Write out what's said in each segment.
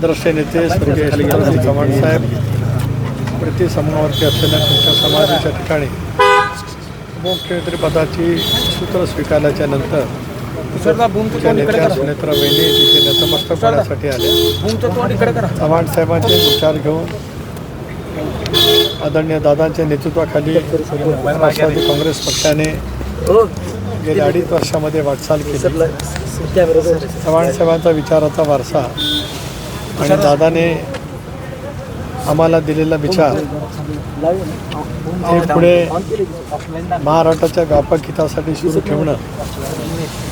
आदर्श नेते स्वर्गीय यशवंतराव चव्हाण साहेब प्रति समूहावरती असलेल्या तुमच्या समाजाच्या ठिकाणी मुख्यमंत्री पदाची सूत्र स्वीकारल्याच्या नंतर तुमच्या नेत्या सुनेत्रा वहिनी तिथे नतमस्तक होण्यासाठी आल्या. चव्हाण साहेबांचे विचार घेऊन आदरणीय दादांच्या नेतृत्वाखाली राष्ट्रवादी काँग्रेस पक्षाने गेल्या 2.5 वर्षामध्ये वाटचाल केली. चव्हाण साहेबांचा विचाराचा वारसा आणि दादाने आम्हाला दिलेला विचार हे पुढे महाराष्ट्राच्या व्यापक हितासाठी सुरू ठेवणं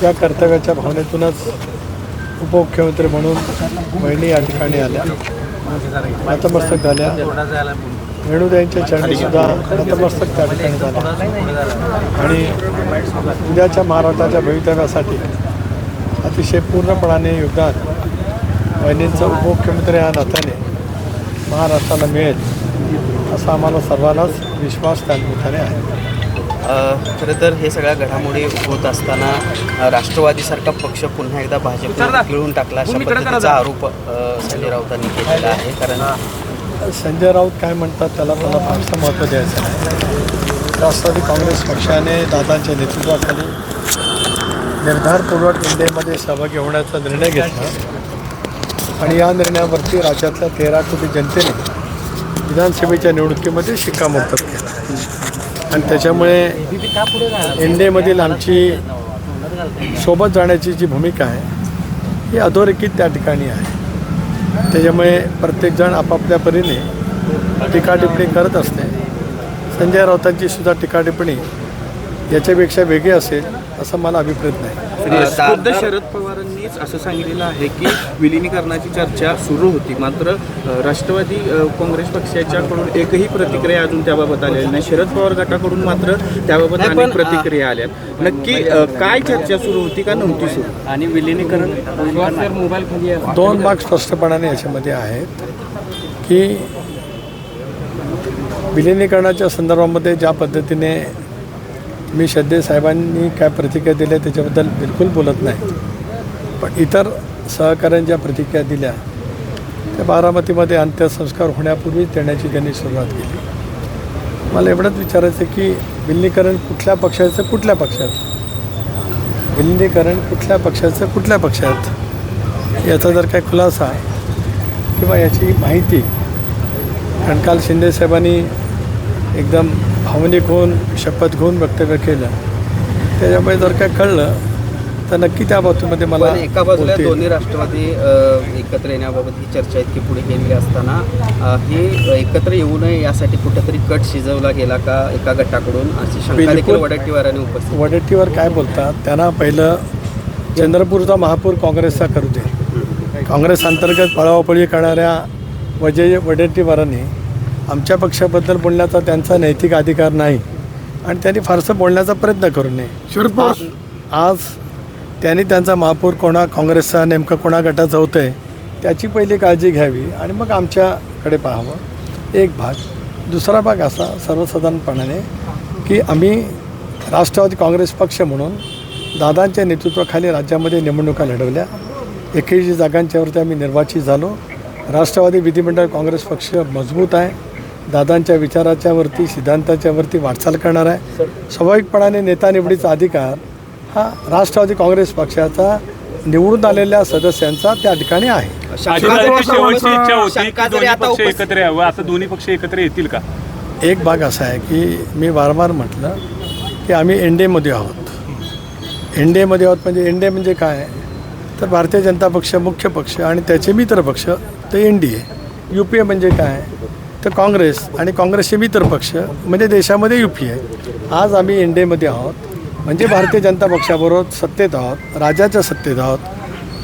या कर्तव्याच्या भावनेतूनच उपमुख्यमंत्री म्हणून वहिनी या ठिकाणी आल्या, नतमस्तक झाल्या. रेणुताईंच्या चरणीसुद्धा नतमस्तक त्या ठिकाणी झाल्या आणि उद्याच्या महाराष्ट्राच्या भवितव्यासाठी अतिशय पूर्णपणाने योगदान वहिनींचं उपमुख्यमंत्री या नात्याने महाराष्ट्राला मिळेल असा आम्हाला सर्वांनाच विश्वास त्या निमित्ताने आहे. खरं तर हे सगळ्या घडामोडी होत असताना राष्ट्रवादीसारखा पक्ष पुन्हा एकदा भाजपला गिळून टाकला अशा पद्धतीचा आरोप संजय राऊतांनी केलेला आहे. कारण संजय राऊत काय म्हणतात त्याला मला फारसं महत्त्व द्यायचं नाही. राष्ट्रवादी काँग्रेस पक्षाने दादांच्या नेतृत्वाखाली निर्धारपूर्वक इंडियामध्ये सहभागी होण्याचा निर्णय घेतला आणि या निर्णयावरती राज्यातल्या 13 कोटी जनतेने विधानसभेच्या निवडणुकीमध्ये शिक्कामोर्तब केला आणि त्याच्यामुळे एनडीएमधील आमची सोबत जाण्याची जी भूमिका आहे ही अधोरेखित त्या ठिकाणी आहे. त्याच्यामुळे प्रत्येकजण आपापल्या परीने टीकाटिप्पणी करत असते. संजय राऊतांची सुद्धा टीकाटिप्पणी याच्यापेक्षा वेगळी असेल असं मला अभिप्रेत नाही. खुद्द शरद पवारांनीच असं सांगितलेलं आहे की विलिनीकरणाची चर्चा सुरू होती, मात्र राष्ट्रवादी काँग्रेस पक्षाच्याकडून एकही प्रतिक्रिया अजून त्याबाबत आलेली नाही. शरद पवार गटाकडून मात्र त्याबाबत अनेक प्रतिक्रिया आल्या. नक्की काय चर्चा सुरू होती का नव्हती सुरू? आणि विलिनीकरण मोबाईल 2 भाग स्पष्टपणाने याच्यामध्ये आहेत की विलिनीकरणाच्या संदर्भामध्ये ज्या पद्धतीने मी श्रद्धे साहेबांनी काय प्रतिक्रिया दिल्या त्याच्याबद्दल बिलकुल बोलत नाही, पण इतर सहकाऱ्यांच्या प्रतिक्रिया दिल्या त्या बारामतीमध्ये अंत्यसंस्कार होण्यापूर्वीच देण्याची त्यांनी सुरुवात केली. मला एवढंच विचारायचं की विलिनीकरण कुठल्या पक्षाचं कुठल्या पक्षात, विलिनीकरण कुठल्या पक्षाचं कुठल्या पक्षात याचा जर काय खुलासा किंवा याची माहिती, कारण काल शिंदेसाहेबांनी एकदम भावनिक होऊन शपथ घेऊन वक्तव्य केलं, त्याच्यामुळे जर काय कळलं तर नक्की त्या बाबतीमध्ये मला एका बाजूला दोन्ही राष्ट्रवादी एकत्र येण्याबाबत ही चर्चा इतकी पुढे गेलेली असताना हे एकत्र येऊ नये यासाठी कुठेतरी कट शिजवला गेला का एका गटाकडून अशी शंका देखील वडेट्टीवारांनी उपस्थित. वडेट्टीवार काय बोलतात त्यांना पहिलं चंद्रपूरचा महापौर काँग्रेसचा करू दे. काँग्रेस अंतर्गत पळावपळी करणाऱ्या वडेट्टीवारांनी आमच्या पक्षाबद्दल बोलण्याचा त्यांचा नैतिक अधिकार नाही आणि त्यांनी फारसं बोलण्याचा प्रयत्न करू नये. आज त्यांनी त्यांचा महापौर कोणा काँग्रेसचा नेमकं कोणा गटाचं होतं आहे त्याची पहिली काळजी घ्यावी आणि मग आमच्याकडे पाहावं. एक भाग. दुसरा भाग असा सर्वसाधारणपणाने की आम्ही राष्ट्रवादी काँग्रेस पक्ष म्हणून दादांच्या नेतृत्वाखाली राज्यामध्ये निवडणुका लढवल्या. 21 जागांच्यावरती आम्ही निर्वाचित झालो. राष्ट्रवादी विधिमंडळ काँग्रेस पक्ष मजबूत आहे, दादांच्या विचाराच्यावरती सिद्धांताच्यावरती वाटचाल करणार आहे. स्वाभाविकपणाने नेता निवडीचा अधिकार हा राष्ट्रवादी काँग्रेस पक्षाचा निवडून आलेल्या सदस्यांचा त्या ठिकाणी आहे. शेवटची इच्छा होती की दोन्ही पक्ष एकत्र यावं, आता दोन्ही पक्ष एकत्र येतील का? एक भाग असा आहे की मी वारंवार म्हटलं की आम्ही एनडीएमध्ये आहोत. एनडीएमध्ये आहोत म्हणजे एनडीए म्हणजे काय तर भारतीय जनता पक्ष मुख्य पक्ष आणि त्याचे मित्र पक्ष ते एनडीए. UPA म्हणजे काय तर काँग्रेस आणि काँग्रेसचे मित्र पक्ष म्हणजे देशामध्ये UPA. आज आम्ही एनडीएमध्ये आहोत म्हणजे भारतीय जनता पक्षाबरोबर सत्तेत आहोत, राज्याच्या सत्तेत आहोत,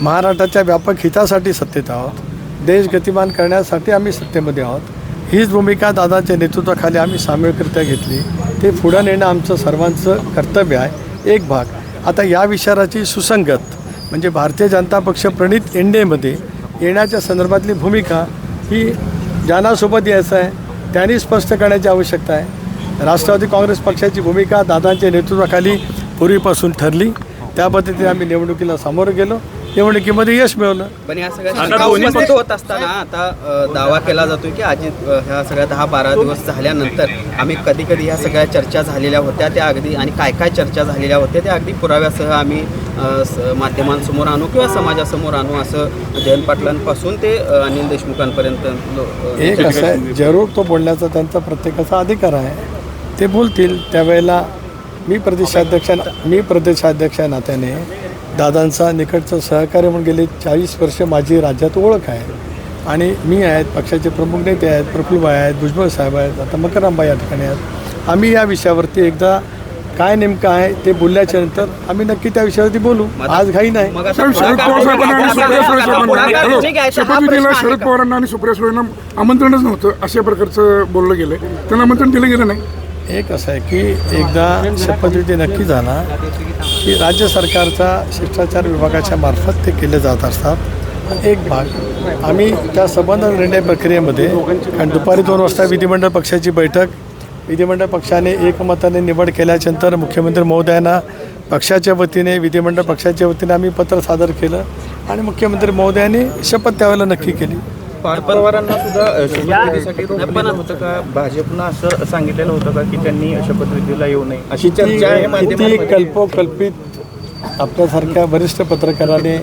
महाराष्ट्राच्या व्यापक हितासाठी सत्तेत आहोत, देश गतिमान करण्यासाठी आम्ही सत्तेमध्ये आहोत. हीच भूमिका दादाच्या नेतृत्वाखाली आम्ही सामूहिकरित्या घेतली. ते पुढं नेणं आमचं सर्वांचं कर्तव्य आहे. एक भाग. आता या विचाराची सुसंगत म्हणजे भारतीय जनता पक्ष प्रणित एनडीएमध्ये येण्याच्या संदर्भातली भूमिका ही ज्यांना सोबत यायचं आहे त्यांनी स्पष्ट करण्याची आवश्यकता आहे. राष्ट्रवादी काँग्रेस पक्षाची भूमिका दादांच्या नेतृत्वाखाली पूर्वीपासून ठरली, त्या पद्धतीने आम्ही निवडणुकीला सामोरं गेलो. निवडणुकीमध्ये यश मिळवलं. पण या सगळ्या आता शंका दोन्ही उपस्थित होत असताना आता दावा केला जातोय की ह्या सगळ्या 10-12 दिवस झाल्यानंतर आम्ही कधी कधी ह्या सगळ्या चर्चा झालेल्या होत्या त्या अगदी आणि काय काय चर्चा झालेल्या होत्या त्या अगदी पुराव्यासह आम्ही माध्यमांसमोर आणू किंवा समाजासमोर आणू असं जयंत पाटलांपासून ते अनिल देशमुखांपर्यंत एक असं आहे, जरूर तो बोलण्याचा त्यांचा प्रत्येकाचा अधिकार आहे, ते बोलतील त्यावेळेला. मी प्रदेशाध्यक्ष नात्याने दादांचा निकटचं सहकार्य म्हणून गेले 40 वर्ष माझी राज्यात ओळख आहे आणि मी आहेत, पक्षाचे प्रमुख नेते आहेत, प्रफुल्लभाई आहेत, भुजबळ साहेब आहेत, आता मकररामबाई या ठिकाणी आहेत. आम्ही या विषयावरती एकदा काय नेमकं आहे ते बोलल्याच्या नंतर आम्ही नक्की त्या विषयावरती बोलू. आज घाई नाही. मग आता शरद पवार साहेबांना आणि सुप्रिया सुळे साहेबांना शपथविधीला शरद पवारांना आणि सुप्रिया सुळेंना आमंत्रणच नव्हतं अशा प्रकारचं बोललं गेलं. त्यांना आमंत्रण दिलं गेलं नाही. एक असं आहे की एकदा शपथविधी नक्की झाला की राज्य सरकारचा शिष्टाचार विभागाच्या मार्फत ते केले जात असतात. एक भाग आम्ही त्या संबंध निर्णय प्रक्रियेमध्ये, कारण दुपारी 2 वाजता विधिमंडळ पक्षाची बैठक, विधिमंडळ पक्षाने एकमताने निवड केल्याच्यानंतर मुख्यमंत्री महोदयांना पक्षाच्या वतीने, विधिमंडळ पक्षाच्या वतीने आम्ही पत्र सादर केलं आणि मुख्यमंत्री महोदयांनी शपथ त्यावेळेला नक्की केली. पार्थ पवारांना सुद्धा शपथविधीसाठी रोखलं होतं का? भाजपनं असं सांगितलेलं होतं का की त्यांनी शपथविधीला येऊ नये अशी चर्चा आहे किती माध्यमांमध्ये? कल्पोकल्पित आपल्यासारख्या वरिष्ठ पत्रकाराने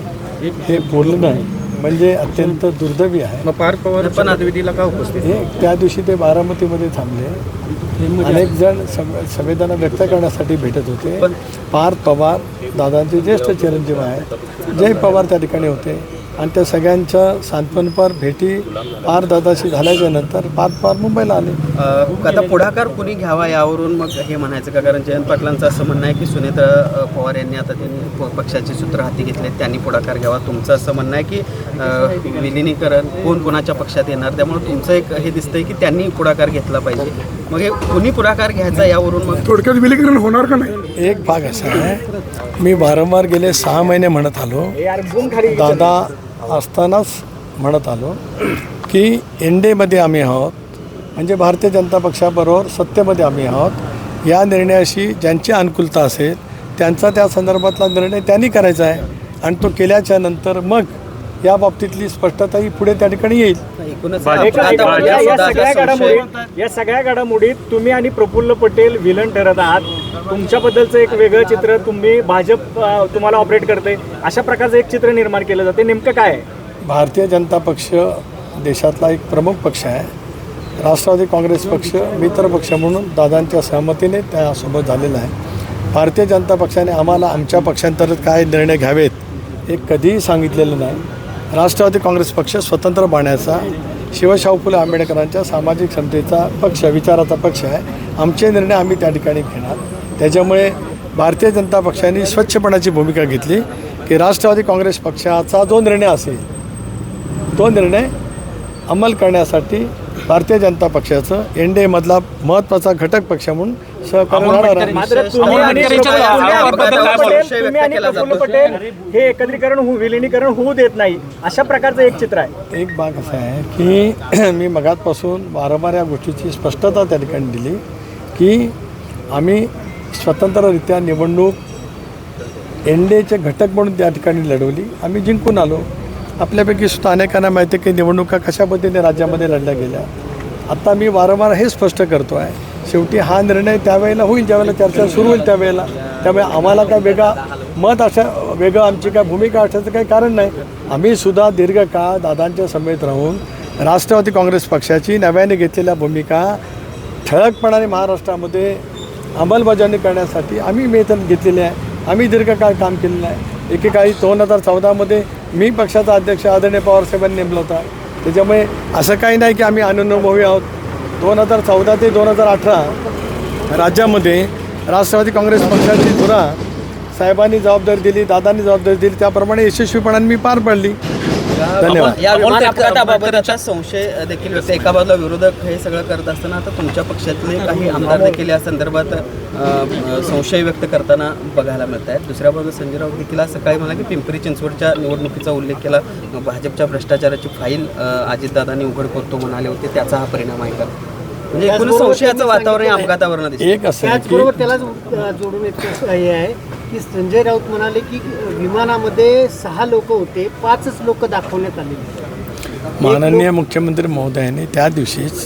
हे बोललं नाही म्हणजे अत्यंत दुर्दैवी आहे. मग पार्थ पवार शपथविधीला का उपस्थित? हे त्या दिवशी ते बारामतीमध्ये थांबले. अनेक जण संवेदना व्यक्त करण्यासाठी भेटत होते. पार्थ पवार दादांचे ज्येष्ठ चिरंजीव आहेत, जय पवार त्या ठिकाणी होते आणि त्या सगळ्यांच्या सांत्वनपर भेटी पारदादाशी झाल्याच्या नंतर पार्थ पवार मुंबईला आले. आता पुढाकार कुणी घ्यावा यावरून मग हे म्हणायचं का? कारण जयंत पाटलांचं असं म्हणणं आहे की सुनेत्रा पवार यांनी आता त्यांनी पक्षाचे सूत्र हाती घेतले, त्यांनी पुढाकार घ्यावा. तुमचं असं म्हणणं आहे की विलिनीकरण कोण कोणाच्या पक्षात येणार, त्यामुळे तुमचं एक हे दिसतंय की त्यांनी पुढाकार घेतला पाहिजे. मग हे कुणी पुढाकार घ्यायचा यावरून मग थोडक्यात विलीकरण होणार का नाही? एक भाग असा आहे, मी वारंवार गेले 6 महिने म्हणत आलो, दादा असतानाच म्हणत आलो की एनडीएमध्ये आम्ही आहोत, म्हणजे भारतीय जनता पक्षाबरोबर सत्तेमध्ये आम्ही आहोत. या निर्णयाशी ज्यांची अनुकूलता असेल त्यांचा त्या संदर्भातला निर्णय त्यांनी करायचा आहे आणि तो केल्याच्या नंतर मग या बाबतीतली स्पष्टताही पुढे त्या ठिकाणी येईल. एकूणच या सगळ्या घडामोडीत तुम्ही आणि प्रफुल्ल पटेल विलन ठरत आहात. तुमच्याबद्दलचं एक वेगळं चित्र, तुम्ही भाजप तुम्हाला ऑपरेट करते अशा प्रकारचं एक चित्र निर्माण केलं जाते. नेमकं काय आहे? भारतीय जनता पक्ष देशातला एक प्रमुख पक्ष आहे. राष्ट्रवादी काँग्रेस पक्ष मित्र पक्ष म्हणून दादांच्या सहमतीने त्यासोबत झालेला आहे. भारतीय जनता पक्षाने आम्हाला आमच्या पक्षांतर्गत काय निर्णय घ्यावेत हे कधीही सांगितलेलं नाही. राष्ट्रवादी काँग्रेस पक्ष स्वतंत्र बाण्याचा, शिवशाहू फुले आंबेडकरांच्या सामाजिक समतेचा पक्ष, विचाराचा पक्ष आहे. आमचे निर्णय आम्ही त्या ठिकाणी घेणार. त्याच्यामुळे भारतीय जनता पक्षाने स्वच्छपणाची भूमिका घेतली की राष्ट्रवादी काँग्रेस पक्षाचा जो निर्णय असेल तो निर्णय अंमल करण्यासाठी भारतीय जनता पक्षाचं एनडीएमधला महत्त्वाचा घटक पक्ष म्हणून सहकार्य राहणार आहे. मात्र तुम्ही आणि प्रफुल्ल पटेल हे एकत्रीकरण विलिनीकरण होऊ देत नाही अशा प्रकारचं एक चित्र आहे. एक भाग असा आहे की मी मगाचपासून वारंवार या गोष्टीची स्पष्टता त्या ठिकाणी दिली की आम्ही स्वतंत्ररित्या निवडणूक एनडीएचे घटक म्हणून त्या ठिकाणी लढवली, आम्ही जिंकून आलो. आपल्यापैकी सुद्धा अनेकांना माहिती आहे की निवडणुका कशा पद्धतीने राज्यामध्ये लढल्या गेल्या. आता मी वारंवार हे स्पष्ट करतो आहे, शेवटी हा निर्णय त्यावेळेला होईल ज्यावेळेला चर्चा सुरू होईल त्यावेळेला. त्यामुळे आम्हाला काय वेगळं आमची काय भूमिका असण्याचं काही कारण नाही. आम्ही सुद्धा दीर्घकाळ दादांच्या समेत राहून राष्ट्रवादी काँग्रेस पक्षाची नव्याने घेतलेल्या भूमिका ठळकपणाने महाराष्ट्रामध्ये अंमलबजावणी करण्यासाठी आम्ही मेहनत घेतलेली आहे. आम्ही दीर्घकाळ काम केलेलं आहे. एकेकाळी 2014मध्ये मी पक्षाचा अध्यक्ष आदरणीय पवारसाहेबांनी नेमला होता. त्याच्यामुळे असं काही नाही की आम्ही अनुभवी आहोत. 2014 ते 2018 राज्यामध्ये राष्ट्रवादी काँग्रेस पक्षाची धुरा साहेबांनी जबाबदारी दिली, दादांनी जबाबदारी दिली, त्याप्रमाणे यशस्वीपणाने मी पार पाडली. धन्यवाद. या विरोधाबाबत आता संशय देखील व्यक्त, एका बाजूला विरोधक हे सगळं करत असताना आता तुमच्या पक्षातले काही आमदार देखील या संदर्भात संशय व्यक्त करताना बघायला मिळत आहेत. दुसऱ्या बाजूला संजय राऊत देखील आज सकाळी मला की पिंपरी चिंचवडच्या निवडणुकीचा उल्लेख केला. भाजपच्या भ्रष्टाचाराची फाईल अजितदादांनी उघड करतो म्हणाले होते, त्याचा हा परिणाम आहे का? म्हणजे एकूण संशयाचं वातावरण या अपघातावरून दिसतं. एक असं आहे की त्याचबरोबर त्याला जोडून एक हे आहे की संजय राऊत म्हणाले की विमानामध्ये 6 लोक होते, 5च लोक दाखवण्यात आलेले. माननीय मुख्यमंत्री महोदयांनी त्या दिवशीच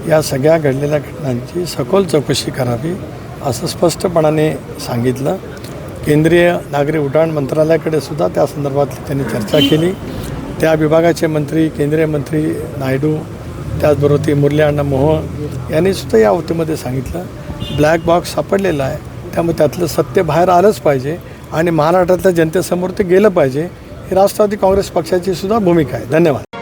या सगळ्या घडलेल्या घटनांची सखोल चौकशी करावी असं स्पष्टपणाने सांगितलं. केंद्रीय नागरी उड्डाण मंत्रालयाकडे सुद्धा त्या संदर्भातली त्यांनी चर्चा केली. त्या विभागाचे मंत्री, केंद्रीय मंत्री नायडू, त्याचबरोबर ते मुरली अण्णा मोहोळ यांनी सुद्धा या बाबतीमध्ये सांगितलं ब्लॅक बॉक्स सापडलेला आहे, त्यामुळे त्यातलं सत्य बाहेर आलंच पाहिजे आणि महाराष्ट्रातल्या जनतेसमोर ते गेलं पाहिजे. ही राष्ट्रवादी काँग्रेस पक्षाची सुद्धा भूमिका आहे. धन्यवाद.